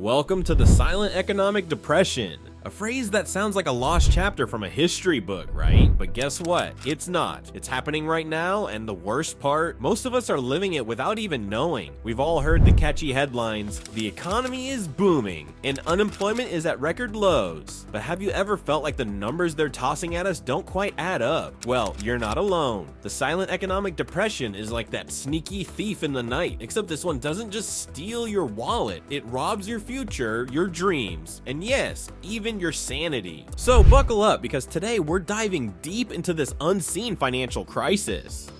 Welcome to the silent economic depression. A phrase that sounds like a lost chapter from a history book, right? But guess what? It's not. It's happening right now, and the worst part, most of us are living it without even knowing. We've all heard the catchy headlines, the economy is booming, and unemployment is at record lows. But have you ever felt like the numbers they're tossing at us don't quite add up? Well, you're not alone. The silent economic depression is like that sneaky thief in the night, except this one doesn't just steal your wallet, it robs your future, your dreams, and yes, even your sanity. So buckle up, because today we're diving deep into this unseen financial crisis.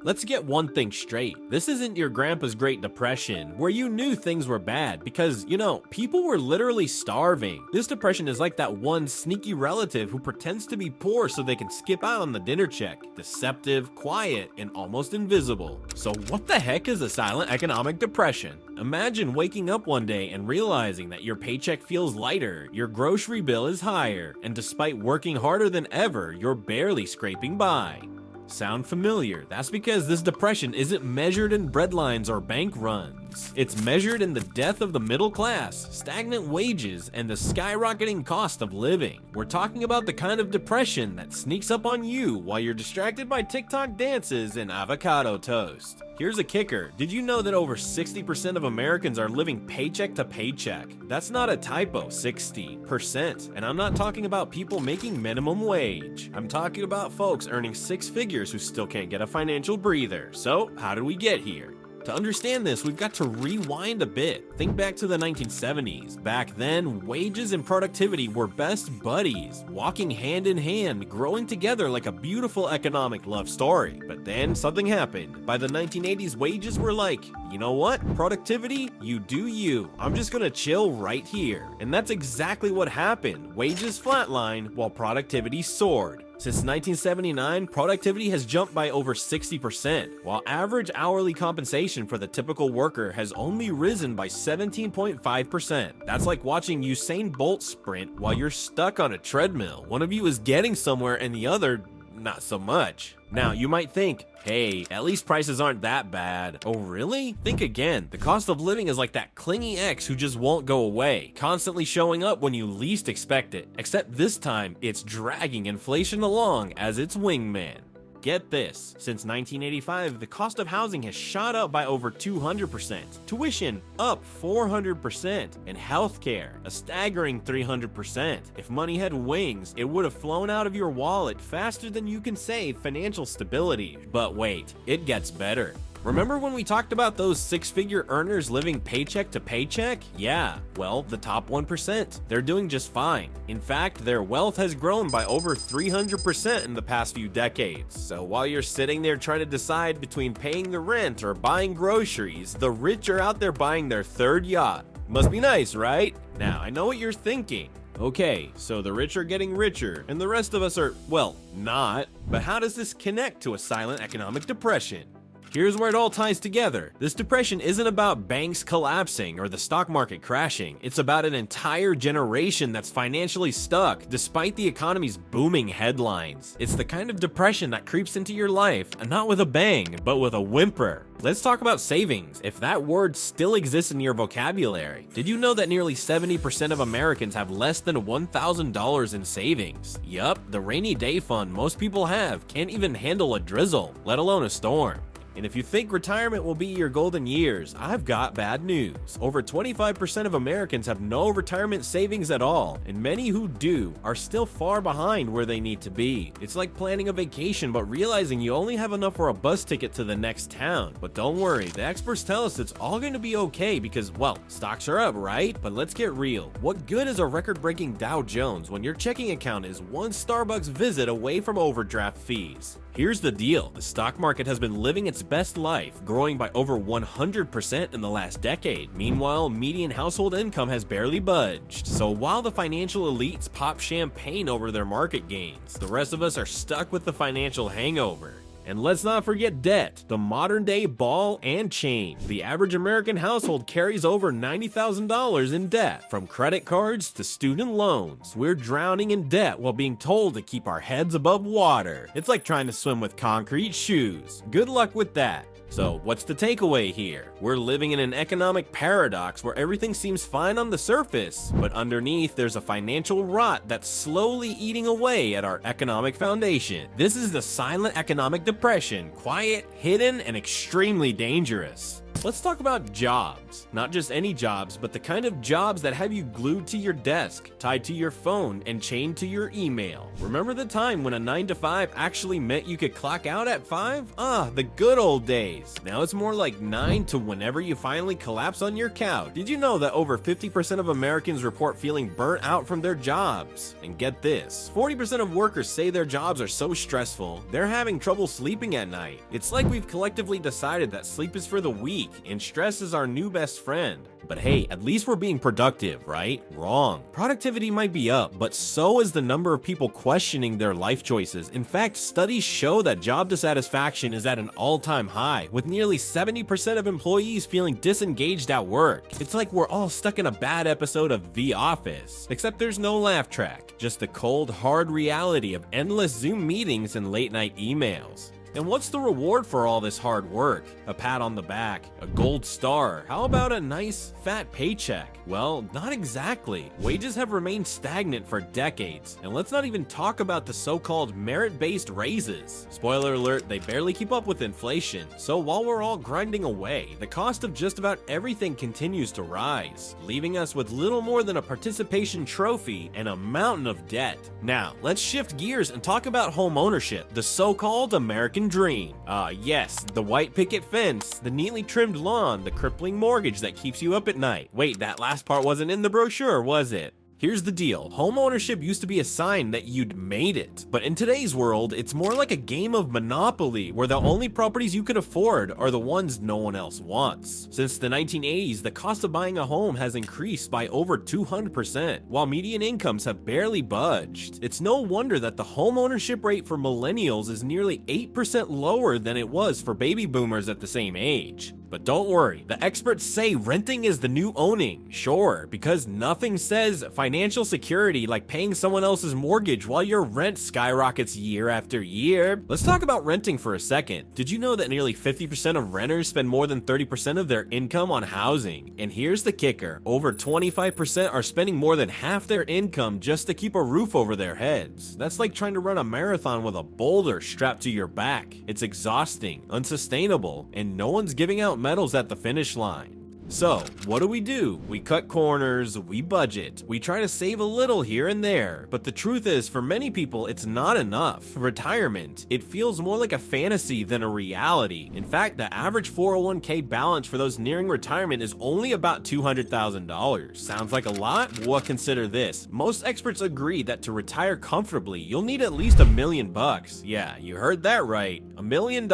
Let's get one thing straight. This isn't your grandpa's Great Depression, where you knew things were bad, because, people were literally starving. This depression is like that one sneaky relative who pretends to be poor so they can skip out on the dinner check. Deceptive, quiet, and almost invisible. So what the heck is a silent economic depression? Imagine waking up one day and realizing that your paycheck feels lighter, your grocery bill is higher, and despite working harder than ever, you're barely scraping by. Sound familiar? That's because this depression isn't measured in breadlines or bank runs. It's measured in the death of the middle class, stagnant wages, and the skyrocketing cost of living. We're talking about the kind of depression that sneaks up on you while you're distracted by TikTok dances and avocado toast. Here's a kicker. Did you know that over 60% of Americans are living paycheck to paycheck? That's not a typo, 60%. And I'm not talking about people making minimum wage. I'm talking about folks earning six figures who still can't get a financial breather. So, how did we get here? To understand this, we've got to rewind a bit. Think back to the 1970s. Back then, wages and productivity were best buddies, walking hand in hand, growing together like a beautiful economic love story. But then something happened. By the 1980s, wages were like, you know what? Productivity, you do you. I'm just gonna chill right here. And that's exactly what happened. Wages flatlined while productivity soared. Since 1979, productivity has jumped by over 60%, while average hourly compensation for the typical worker has only risen by 17.5%. That's like watching Usain Bolt sprint while you're stuck on a treadmill. One of you is getting somewhere and the other, not so much. Now, you might think, hey, at least prices aren't that bad. Oh, really? Think again. The cost of living is like that clingy ex who just won't go away, constantly showing up when you least expect it. Except this time, it's dragging inflation along as its wingman. Get this, since 1985, the cost of housing has shot up by over 200%, tuition up 400%, and healthcare a staggering 300%. If money had wings, it would have flown out of your wallet faster than you can say financial stability. But wait, it gets better. Remember when we talked about those six-figure earners living paycheck to paycheck? Yeah, well, the top 1%. They're doing just fine. In fact, their wealth has grown by over 300% in the past few decades. So while you're sitting there trying to decide between paying the rent or buying groceries, the rich are out there buying their third yacht. Must be nice, right? Now, I know what you're thinking. Okay, so the rich are getting richer, and the rest of us are, well, not. But how does this connect to a silent economic depression? Here's where it all ties together. This depression isn't about banks collapsing or the stock market crashing. It's about an entire generation that's financially stuck despite the economy's booming headlines. It's the kind of depression that creeps into your life, and not with a bang, but with a whimper. Let's talk about savings, if that word still exists in your vocabulary. Did you know that nearly 70% of Americans have less than $1,000 in savings? Yup, the rainy day fund most people have can't even handle a drizzle, let alone a storm. And if you think retirement will be your golden years, I've got bad news. Over 25% of Americans have no retirement savings at all, and many who do are still far behind where they need to be. It's like planning a vacation but realizing you only have enough for a bus ticket to the next town. But don't worry, the experts tell us it's all going to be okay because, well, stocks are up, right? But let's get real. What good is a record-breaking Dow Jones when your checking account is one Starbucks visit away from overdraft fees? Here's the deal, the stock market has been living its best life, growing by over 100% in the last decade. Meanwhile, median household income has barely budged. So while the financial elites pop champagne over their market gains, the rest of us are stuck with the financial hangover. And let's not forget debt, the modern day ball and chain. The average American household carries over $90,000 in debt, from credit cards to student loans. We're drowning in debt while being told to keep our heads above water. It's like trying to swim with concrete shoes. Good luck with that. So what's the takeaway here? We're living in an economic paradox where everything seems fine on the surface, but underneath there's a financial rot that's slowly eating away at our economic foundation. This is the silent economic depression, quiet, hidden, and extremely dangerous. Let's talk about jobs. Not just any jobs, but the kind of jobs that have you glued to your desk, tied to your phone, and chained to your email. Remember the time when a 9 to 5 actually meant you could clock out at 5? The good old days. Now it's more like 9 to whenever you finally collapse on your couch. Did you know that over 50% of Americans report feeling burnt out from their jobs? And get this, 40% of workers say their jobs are so stressful, they're having trouble sleeping at night. It's like we've collectively decided that sleep is for the weak, and stress is our new best friend. But hey, at least we're being productive, right? Wrong. Productivity might be up, but so is the number of people questioning their life choices. In fact, studies show that job dissatisfaction is at an all-time high, with nearly 70% of employees feeling disengaged at work. It's like we're all stuck in a bad episode of The Office, except there's no laugh track, just the cold, hard reality of endless Zoom meetings and late-night emails. And what's the reward for all this hard work? A pat on the back, a gold star, how about a nice fat paycheck? Well, not exactly. Wages have remained stagnant for decades, and let's not even talk about the so-called merit-based raises. Spoiler alert, they barely keep up with inflation, so while we're all grinding away, the cost of just about everything continues to rise, leaving us with little more than a participation trophy and a mountain of debt. Now, let's shift gears and talk about home ownership, the so-called American dream. Yes, the white picket fence, the neatly trimmed lawn, the crippling mortgage that keeps you up at night. Wait, that last part wasn't in the brochure, was it? Here's the deal, home ownership used to be a sign that you'd made it, but in today's world, it's more like a game of Monopoly, where the only properties you can afford are the ones no one else wants. Since the 1980s, the cost of buying a home has increased by over 200%, while median incomes have barely budged. It's no wonder that the home ownership rate for millennials is nearly 8% lower than it was for baby boomers at the same age. But don't worry, the experts say renting is the new owning, sure, because nothing says financial security like paying someone else's mortgage while your rent skyrockets year after year. Let's talk about renting for a second. Did you know that nearly 50% of renters spend more than 30% of their income on housing? And here's the kicker, over 25% are spending more than half their income just to keep a roof over their heads. That's like trying to run a marathon with a boulder strapped to your back. It's exhausting, unsustainable, and no one's giving out medals at the finish line. So, what do? We cut corners, we budget, we try to save a little here and there, but the truth is, for many people, it's not enough. Retirement, it feels more like a fantasy than a reality. In fact, the average 401k balance for those nearing retirement is only about $200,000. Sounds like a lot? Well, consider this. Most experts agree that to retire comfortably, you'll need at least $1 million. Yeah, you heard that right, $1 million.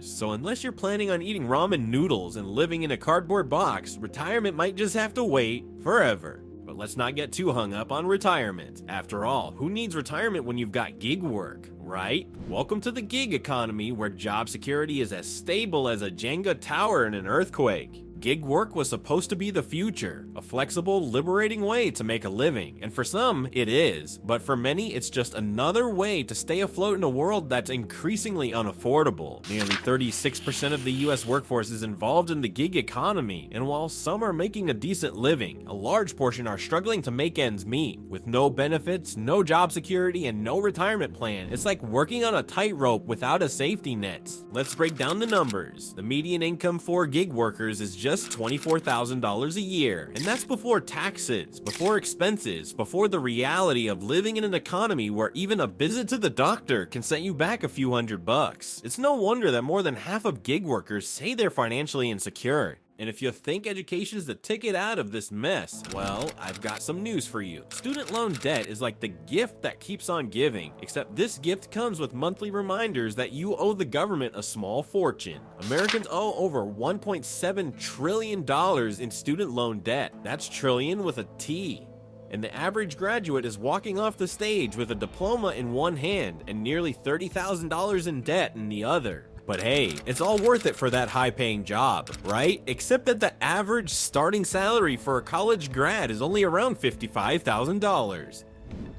So unless you're planning on eating ramen noodles and living in a cardboard box, retirement might just have to wait forever. But let's not get too hung up on retirement. After all, who needs retirement when you've got gig work, right? Welcome to the gig economy, where job security is as stable as a Jenga tower in an earthquake. Gig work was supposed to be the future, a flexible, liberating way to make a living, and for some, it is, but for many, it's just another way to stay afloat in a world that's increasingly unaffordable. Nearly 36% of the US workforce is involved in the gig economy, and while some are making a decent living, a large portion are struggling to make ends meet. With no benefits, no job security, and no retirement plan, it's like working on a tightrope without a safety net. Let's break down the numbers. The median income for gig workers is just $24,000 a year, and that's before taxes, before expenses, before the reality of living in an economy where even a visit to the doctor can set you back a few $100. It's no wonder that more than half of gig workers say they're financially insecure. And if you think education is the ticket out of this mess, well, I've got some news for you. Student loan debt is like the gift that keeps on giving, except this gift comes with monthly reminders that you owe the government a small fortune. Americans owe over $1.7 trillion in student loan debt. That's trillion with a T. And the average graduate is walking off the stage with a diploma in one hand and nearly $30,000 in debt in the other. But hey, it's all worth it for that high-paying job, right? Except that the average starting salary for a college grad is only around $55,000.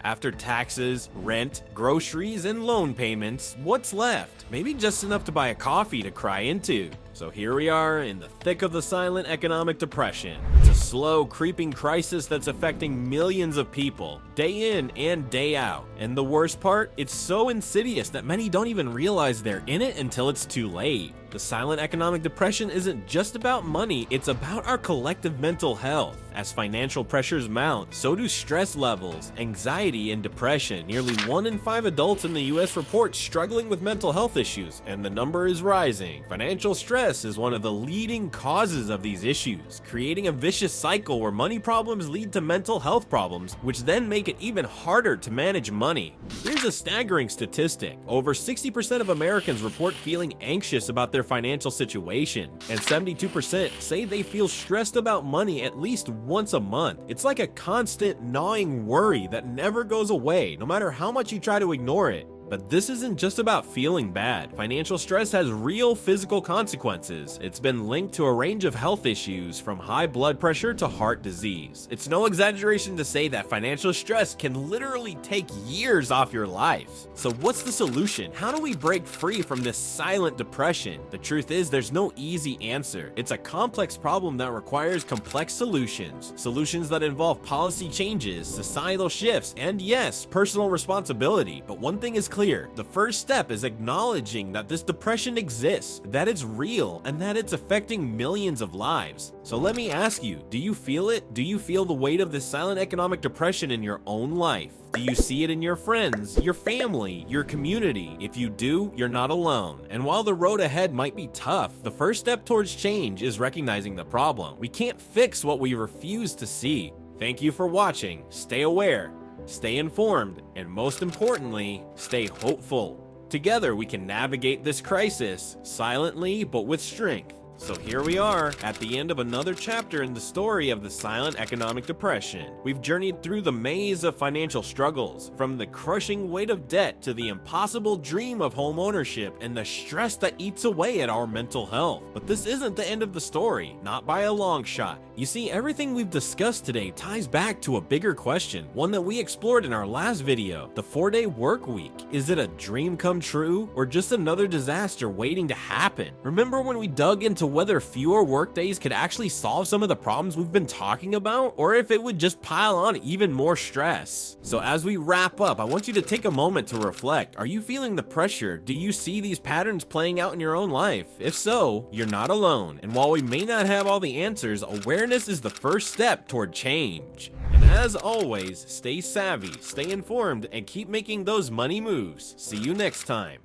After taxes, rent, groceries, and loan payments, what's left? Maybe just enough to buy a coffee to cry into. So here we are in the thick of the silent economic depression. It's a slow, creeping crisis that's affecting millions of people, day in and day out. And the worst part, it's so insidious that many don't even realize they're in it until it's too late. The silent economic depression isn't just about money, it's about our collective mental health. As financial pressures mount, so do stress levels, anxiety, and depression. Nearly 1 in 5 adults in the US report struggling with mental health issues, and the number is rising. Financial stress is one of the leading causes of these issues, creating a vicious cycle where money problems lead to mental health problems, which then make it even harder to manage money. Here's a staggering statistic. Over 60% of Americans report feeling anxious about their financial situation, and 72% say they feel stressed about money at least once a month. It's like a constant gnawing worry that never goes away, no matter how much you try to ignore it. But this isn't just about feeling bad. Financial stress has real physical consequences. It's been linked to a range of health issues, from high blood pressure to heart disease. It's no exaggeration to say that financial stress can literally take years off your life. So what's the solution? How do we break free from this silent depression? The truth is, there's no easy answer. It's a complex problem that requires complex solutions. Solutions that involve policy changes, societal shifts, and yes, personal responsibility. But one thing is clear. The first step is acknowledging that this depression exists, that it's real, and that it's affecting millions of lives. So let me ask you, do you feel it? Do you feel the weight of this silent economic depression in your own life? Do you see it in your friends, your family, your community? If you do, you're not alone. And while the road ahead might be tough, the first step towards change is recognizing the problem. We can't fix what we refuse to see. Thank you for watching. Stay aware, stay informed, and most importantly, stay hopeful. Together we can navigate this crisis, silently but with strength. So here we are, at the end of another chapter in the story of the silent economic depression. We've journeyed through the maze of financial struggles, from the crushing weight of debt to the impossible dream of home ownership and the stress that eats away at our mental health. But this isn't the end of the story, not by a long shot. You see, everything we've discussed today ties back to a bigger question, one that we explored in our last video: the 4-day work week. Is it a dream come true, or just another disaster waiting to happen? Remember when we dug into whether fewer work days could actually solve some of the problems we've been talking about, or if it would just pile on even more stress? So as we wrap up, I want you to take a moment to reflect. Are you feeling the pressure? Do you see these patterns playing out in your own life? If so, you're not alone. And while we may not have all the answers, awareness is the first step toward change. And as always, stay savvy, stay informed, and keep making those money moves. See you next time.